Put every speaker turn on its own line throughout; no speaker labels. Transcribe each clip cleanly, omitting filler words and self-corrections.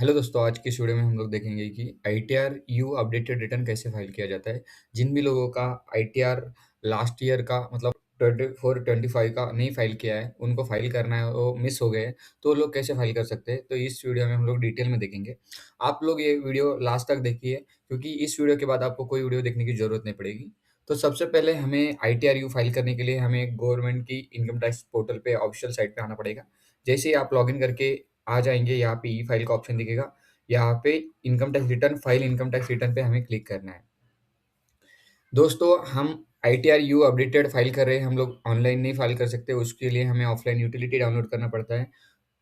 Hello दोस्तों, आज की इस वीडियो में हम लोग देखेंगे कि आईटीआर यू अपडेटेड रिटर्न कैसे फाइल किया जाता है। जिन भी लोगों का आईटीआर लास्ट ईयर का मतलब 24-25 का नहीं फाइल किया है, उनको फाइल करना है, वो मिस हो गए हैं, तो वो लोग कैसे फाइल कर सकते हैं, तो इस वीडियो में हम लोग डिटेल में देखेंगे। आप लोग ये वीडियो लास्ट तक देखिए, क्योंकि इस वीडियो के बाद आपको कोई वीडियो देखने की ज़रूरत नहीं पड़ेगी। तो सबसे पहले हमें आईटीआर यू फाइल करने के लिए हमें गवर्नमेंट की इनकम टैक्स पोर्टल पे ऑफिशियल साइट पे आना पड़ेगा। जैसे ही आप लॉगिन करके आ जाएँगे, यहाँ पे ई फाइल का ऑप्शन दिखेगा। यहाँ पे income tax return file income tax return पे हमें क्लिक करना है। दोस्तों, हम आईटीआर यू अपडेटेड फाइल कर रहे हैं, हम लोग ऑनलाइन नहीं फाइल कर सकते, उसके लिए हमें ऑफलाइन यूटिलिटी डाउनलोड करना पड़ता है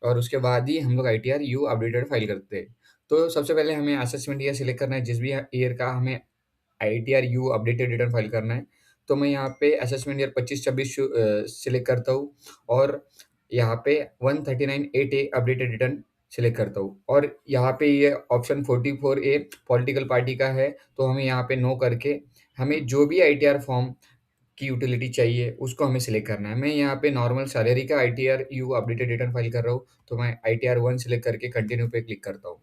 और उसके बाद ही हम लोग आईटीआर यू अपडेटेड फाइल करते हैं। तो सबसे पहले हमें असेसमेंट ईयर सिलेक्ट करना है, जिस भी ईयर का हमें ITR you updated return file करना है। तो मैं यहाँ पे असेसमेंट ईयर 25-26 सिलेक्ट करता हूँ और यहाँ पे 139(8)(a) अपडेटेड रिटर्न सिलेक्ट करता हूँ और यहाँ पे ये ऑप्शन 44(a) पॉलिटिकल पार्टी का है, तो हमें यहाँ पे नो करके हमें जो भी आईटीआर फॉर्म की यूटिलिटी चाहिए, उसको हमें सिलेक्ट करना है। मैं यहाँ पे नॉर्मल सैलरी का ITR you updated return file कर रहा हूँ, तो मैं आईटीआर 1 सिलेक्ट करके कंटिन्यू पे क्लिक करता हूँ।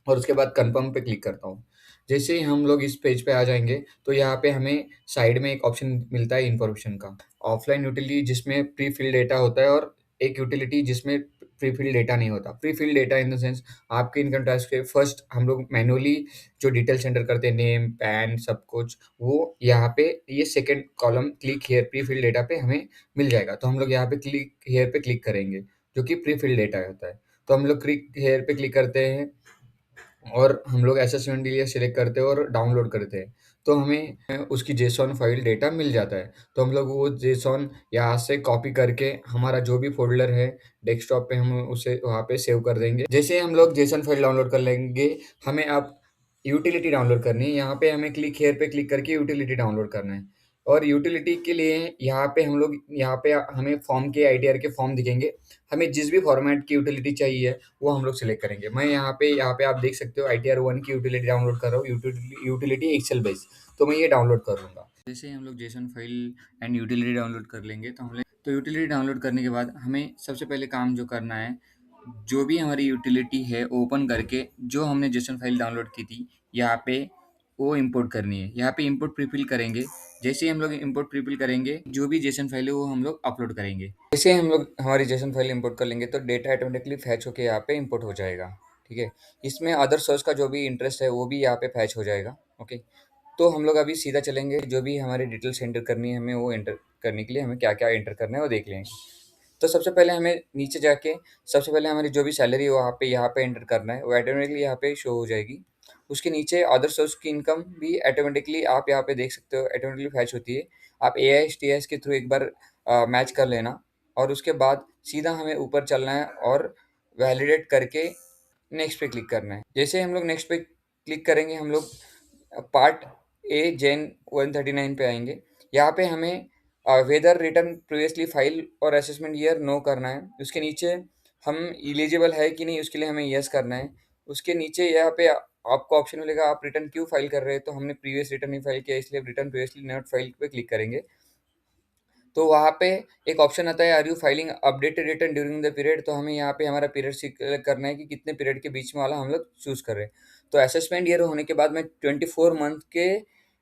और उसके बाद कन्फर्म पे क्लिक करता हूँ। जैसे ही हम लोग इस पेज पे आ जाएँगे, तो यहाँ पे हमें साइड में एक ऑप्शन मिलता है इन्फॉर्मेशन का। ऑफलाइन यूटिलिटी जिसमें प्री फिल डेटा होता है और एक यूटिलिटी जिसमें प्री फिल डेटा नहीं होता। Prefill data in the sense आपके इनकम टैक्स के फर्स्ट हम लोग मैनुअली जो डिटेल्स एंटर करते हैं, नेम, पैन सब कुछ, वो यहाँ पे ये second column click here prefill data पे हमें मिल जाएगा। तो हम लोग यहाँ पे क्लिक हियर पे क्लिक करेंगे, जो कि प्री फिल डेटा होता है। तो हम लोग क्लिक हियर पे क्लिक करते हैं और हम लोग एसेसमेंट के लिए सिलेक्ट करते हैं और डाउनलोड करते हैं, तो हमें उसकी जेसॉन फाइल डेटा मिल जाता है। तो हम लोग वो जेसॉन यहाँ से कॉपी करके हमारा जो भी फ़ोल्डर है डेस्कटॉप पे हम उसे वहाँ पे सेव कर देंगे। जैसे ही हम लोग जेसॉन फाइल डाउनलोड कर लेंगे, हमें अब यूटिलिटी डाउनलोड करनी है। यहाँ पे हमें क्लिक हियर पे क्लिक करके यूटिलिटी डाउनलोड करना है और यूटिलिटी के लिए यहाँ पे हमें फॉर्म के आईटीआर के फॉर्म दिखेंगे। हमें जिस भी फॉर्मेट की यूटिलिटी चाहिए वो हम लोग सिलेक्ट करेंगे। मैं यहाँ पे आप देख सकते हो आईटीआर 1 की यूटिलिटी डाउनलोड कर रहा हूँ, यूटिलिटी एक्सेल बेस, तो मैं ये डाउनलोड कर लूँगा। जैसे ही हम लोग JSON file and utility download कर लेंगे, तो यूटिलिटी डाउनलोड करने के बाद हमें सबसे पहले काम जो करना है, जो भी हमारी यूटिलिटी है ओपन करके जो हमने जेसन फाइल डाउनलोड की थी, यहाँ पे वो इंपोर्ट करनी है। यहाँ पे इंपोर्ट प्रीफिल करेंगे। जैसे ही हम लोग इंपोर्ट प्रीफिल करेंगे, जो भी जेसन फाइल है वो हम लोग अपलोड करेंगे। जैसे हम लोग हमारी जेसन फाइल इंपोर्ट कर लेंगे, तो डेटा ऑटोमेटिकली फैच होके यहाँ पे इंपोर्ट हो जाएगा। ठीक है, इसमें अदर सोर्स का जो भी इंटरेस्ट है वो भी यहाँ पे फैच हो जाएगा। ओके, तो हम लोग अभी सीधा चलेंगे, जो भी हमारी डिटेल्स एंटर करनी है, हमें वो एंटर करने के लिए हमें क्या क्या एंटर करना है वो देख लेंगे। तो सबसे पहले हमें नीचे जाके सबसे पहले हमारी जो भी सैलरी है वहाँ पे यहाँ पे एंटर करना है, वो ऑटोमेटिकली यहाँ पे शो हो जाएगी। उसके नीचे अदर सोर्स की इनकम भी ऑटोमेटिकली आप यहाँ पे देख सकते हो, ऑटोमेटिकली फैच होती है। आप एआईएसटीएस के थ्रू एक बार मैच कर लेना और उसके बाद सीधा हमें ऊपर चलना है और वैलिडेट करके नेक्स्ट पे क्लिक करना है। जैसे हम लोग नेक्स्ट पे क्लिक करेंगे, हम लोग पार्ट ए जेन 139 पे आएँगे। यहाँ पे हमें वेदर रिटर्न प्रीवियसली फाइल और असेसमेंट ईयर नो करना है। उसके नीचे हम एलिजिबल है कि नहीं, उसके लिए हमें यस करना है। उसके नीचे यहाँ पे आपको ऑप्शन मिलेगा, आप रिटर्न क्यों फाइल कर रहे हैं, तो हमने प्रीवियस रिटर्न नहीं फाइल किया, इसलिए रिटर्न प्रीवियसली नॉट फाइल पे क्लिक करेंगे। तो वहाँ पे एक ऑप्शन आता है, are you filing updated return during the period, तो हमें यहाँ पे हमारा पीरियड सिलेक्ट करना है कि कितने पीरियड के बीच में वाला हम लोग चूज़ कर रहे हैं। तो असेसमेंट ईयर होने के बाद में 24 मंथ के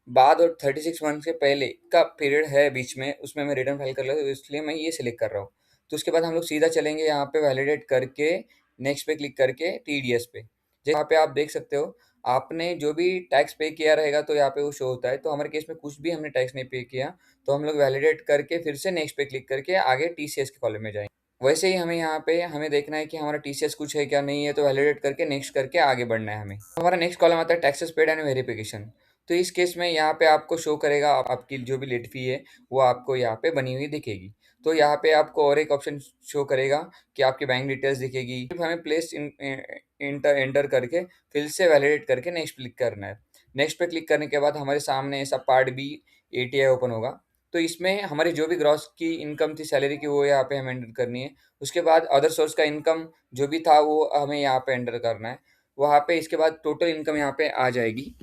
बाद और 36 मंथ के पहले का पीरियड है बीच में, उसमें मैं रिटर्न फाइल कर रहा हूँ, इसलिए मैं ये सिलेक्ट कर रहा हूँ। तो उसके बाद हम लोग सीधा चलेंगे यहाँ पे वैलिडेट करके नेक्स्ट पे क्लिक करके टीडीएस पे। जहाँ पे आप देख सकते हो, आपने जो भी टैक्स पे किया रहेगा तो यहाँ पे वो शो होता है। तो हमारे केस में कुछ भी हमने टैक्स नहीं पे किया, तो हम लोग वैलिडेट करके फिर से नेक्स्ट पे क्लिक करके आगे टीसीएस के कॉलम में जाएँगे। वैसे ही हमें यहाँ पे हमें देखना है कि हमारा टीसीएस कुछ है क्या नहीं है, तो वैलिडेट करके नेक्स्ट करके आगे बढ़ना है हमें। हमारा नेक्स्ट कॉलम आता है टैक्सेस पेड एंड वेरिफिकेशन। तो इस केस में यहाँ पे आपको शो करेगा, आपकी जो भी लेट फ़ी है वो आपको यहाँ पे बनी हुई दिखेगी। तो यहाँ पे आपको और एक ऑप्शन शो करेगा कि आपकी बैंक डिटेल्स दिखेगी। फिर हमें प्लेस एंटर करके फिर से वैलिडेट करके नेक्स्ट क्लिक करना है। नेक्स्ट पे क्लिक करने के बाद हमारे सामने ऐसा पार्ट बी एटीआई ओपन होगा। तो इसमें हमारी जो भी ग्रॉस की इनकम थी सैलरी की, वो यहाँ पे हमें एंटर करनी है। उसके बाद अदर सोर्स का इनकम जो भी था वो हमें यहाँ पे एंटर करना है। वहाँ पे इसके बाद टोटल इनकम यहाँ पे आ जाएगी।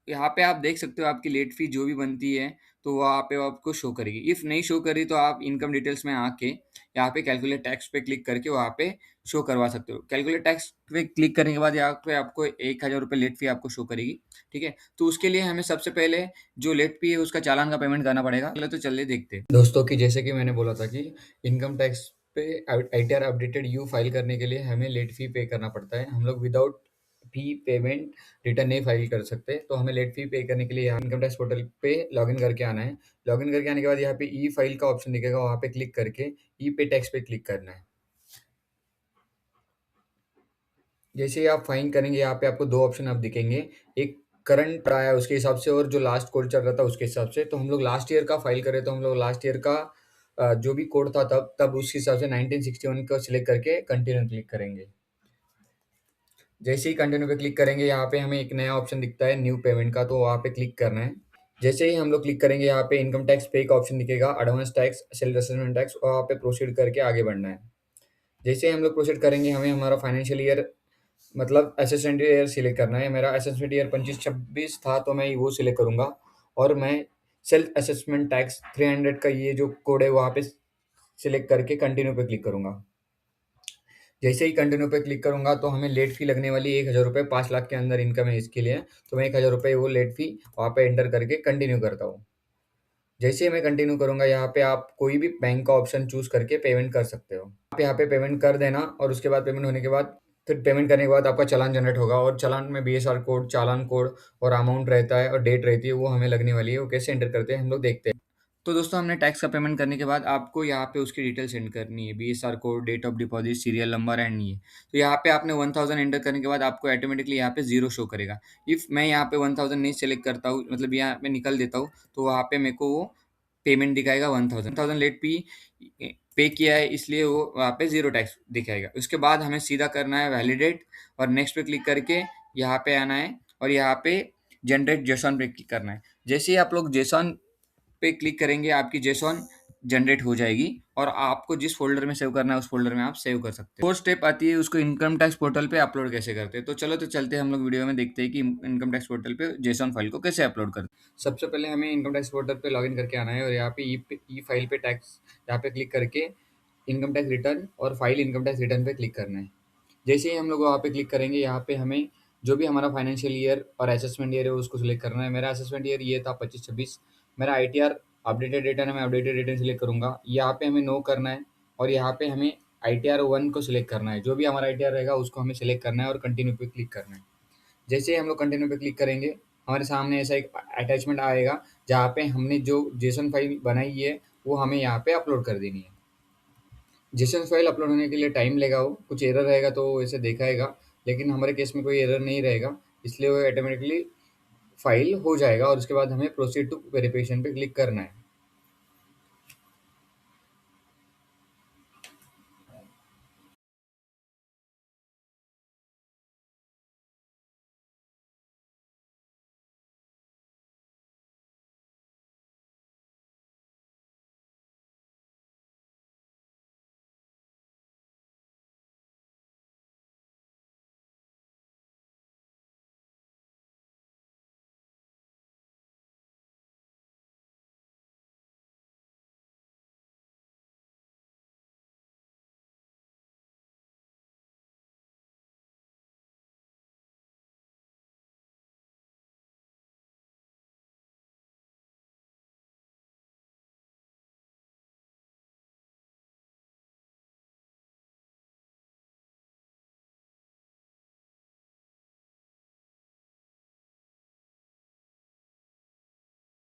यहाँ पे आप देख सकते हो आपकी लेट फ़ी जो भी बनती है, तो वहाँ पे वो आपको शो करेगी। इफ़ नहीं शो करी तो आप इनकम डिटेल्स में आके यहाँ पे कैलकुलेट टैक्स पे क्लिक करके वहाँ पे शो करवा सकते हो। कैलकुलेट टैक्स पे क्लिक करने के बाद यहाँ पे आपको ₹1000 लेट फ़ी आपको शो करेगी, ठीक है? तो उसके लिए हमें सबसे पहले जो लेट फ़ी है उसका चालान का पेमेंट करना पड़ेगा। चलो तो चलिए देखते हैं। दोस्तों कि जैसे कि मैंने बोला था कि इनकम टैक्स पे आईटीआर अपडेटेड यू फाइल करने के लिए हमें लेट फ़ी पे करना पड़ता है। हम लोग विदाउट फ़ी पेमेंट रिटर्न नहीं फाइल कर सकते, तो हमें लेट फ़ी पे करने के लिए यहाँ इनकम टैक्स पोर्टल पे लॉगिन करके आना है। लॉगिन करके आने के बाद यहाँ पे ई फाइल का ऑप्शन दिखेगा, वहाँ पे क्लिक करके ई पे टैक्स पे क्लिक करना है। जैसे ही आप फाइन करेंगे यहाँ पे आपको 2 ऑप्शन अब दिखेंगे, एक करंट आया है उसके हिसाब से और जो लास्ट कोड चल रहा था उसके हिसाब से। तो हम लोग लास्ट ईयर का फाइल करें तो हम लोग लास्ट ईयर का जो भी कोड था तब तब उस हिसाब से 1961 को सिलेक्ट करके कंटिन्यू क्लिक करेंगे। जैसे ही कंटिन्यू पे क्लिक करेंगे यहाँ पे हमें एक नया ऑप्शन दिखता है न्यू पेमेंट का, तो वहाँ पे क्लिक करना है। जैसे ही हम लोग क्लिक करेंगे यहाँ पे इनकम टैक्स पे का ऑप्शन दिखेगा, advance tax, self assessment tax, वहाँ पे प्रोसीड करके आगे बढ़ना है। जैसे ही हम लोग प्रोसीड करेंगे हमें हमारा फाइनेंशियल ईयर मतलब असेसमेंट ईयर सिलेक्ट करना है। मेरा असेसमेंट ईयर 25-26 था तो मैं वो सिलेक्ट करूँगा और मैं सेल्फ असेसमेंट टैक्स 300 का ये जो कोड है वहाँ पे सिलेक्ट करके कंटिन्यू पे क्लिक करूँगा। जैसे ही कंटिन्यू पे क्लिक करूँगा तो हमें लेट फ़ी लगने वाली है ₹1000, 5 लाख के अंदर इनकम है इसके लिए, तो मैं ₹1000 वो लेट फ़ी वहाँ पे एंटर करके कंटिन्यू करता हूँ। जैसे ही मैं कंटिन्यू करूँगा यहाँ पे आप कोई भी बैंक का ऑप्शन चूज़ करके पेमेंट कर सकते हो। आप यहाँ पे पेमेंट कर देना और उसके बाद पेमेंट होने के बाद फिर पेमेंट करने के बाद आपका चालान जनरेट होगा और चालान में बीएसआर कोड, चालान कोड और अमाउंट रहता है और डेट रहती है, वो हमें लगने वाली है। वो कैसे एंटर करते हैं हम लोग देखते हैं। तो दोस्तों हमने टैक्स का पेमेंट करने के बाद आपको यहाँ पे उसकी डिटेल सेंड करनी है, BSR code, date of deposit, serial number and ये। तो यहाँ पे आपने 1000 एंटर करने के बाद आपको ऑटोमेटिकली यहाँ पे 0 शो करेगा। इफ़ मैं यहाँ पे 1000 नहीं सेलेक्ट करता हूँ, मतलब यहाँ पे निकल देता हूँ, तो वहाँ पे मेरे को वो पेमेंट दिखाएगा 1000 लेट फ़ी पे किया है, इसलिए वो वहाँ पे 0 टैक्स दिखाएगा। उसके बाद हमें सीधा करना है वैलिडेट और नेक्स्ट पे क्लिक करके यहाँ पे आना है और यहाँ पे जनरेट जेसॉन पे क्लिक करना है। जैसे ही आप लोग जेसॉन पे क्लिक करेंगे आपकी जेसॉन जनरेट हो जाएगी और आपको जिस फ़ोल्डर में सेव करना है उस फ़ोल्डर में आप सेव कर सकते हो। 4th स्टेप आती है उसको इनकम टैक्स पोर्टल पे अपलोड कैसे करते हैं। तो चलो तो चलते हैं हम लोग वीडियो में देखते हैं कि इनकम टैक्स पोर्टल पे जेसॉन फाइल को कैसे अपलोड करते हैं। सबसे पहले हमें इनकम टैक्स पोर्टल पे लॉगिन करके आना है और यहाँ पे ई फाइल पे टैक्स यहाँ पे क्लिक करके इनकम टैक्स रिटर्न और फाइल इनकम टैक्स रिटर्न पे क्लिक करना है। जैसे ही हम लोग वहाँ पे क्लिक करेंगे यहाँ पे हमें जो भी हमारा फाइनेंशियल ईयर और असेसमेंट ईयर है उसको सिलेक्ट करना है। मेरा असेसमेंट ईयर ये था 25-26। मेरा आईटीआर अपडेटेड रिटर्न है, मैं अपडेटेड रिटर्न सिलेक्ट करूँगा। यहाँ पे हमें नो करना है और यहाँ पे हमें आईटीआर 1 को सिलेक्ट करना है। जो भी हमारा आईटीआर रहेगा उसको हमें सिलेक्ट करना है और कंटिन्यू पे क्लिक करना है। जैसे ही हम लोग कंटिन्यू पे क्लिक करेंगे हमारे सामने ऐसा एक अटैचमेंट आएगा जहाँ पे हमने जो जेसन फाइल बनाई है वो हमें यहाँ पे अपलोड कर देनी है। जेसन फाइल अपलोड होने के लिए टाइम लेगा, वो कुछ एरर रहेगा तो वैसे दिखाएगा, लेकिन हमारे केस में कोई एरर नहीं रहेगा, इसलिए वो ऑटोमेटिकली फाइल हो जाएगा और उसके बाद हमें प्रोसीड टू वेरिफिकेशन पे क्लिक करना है।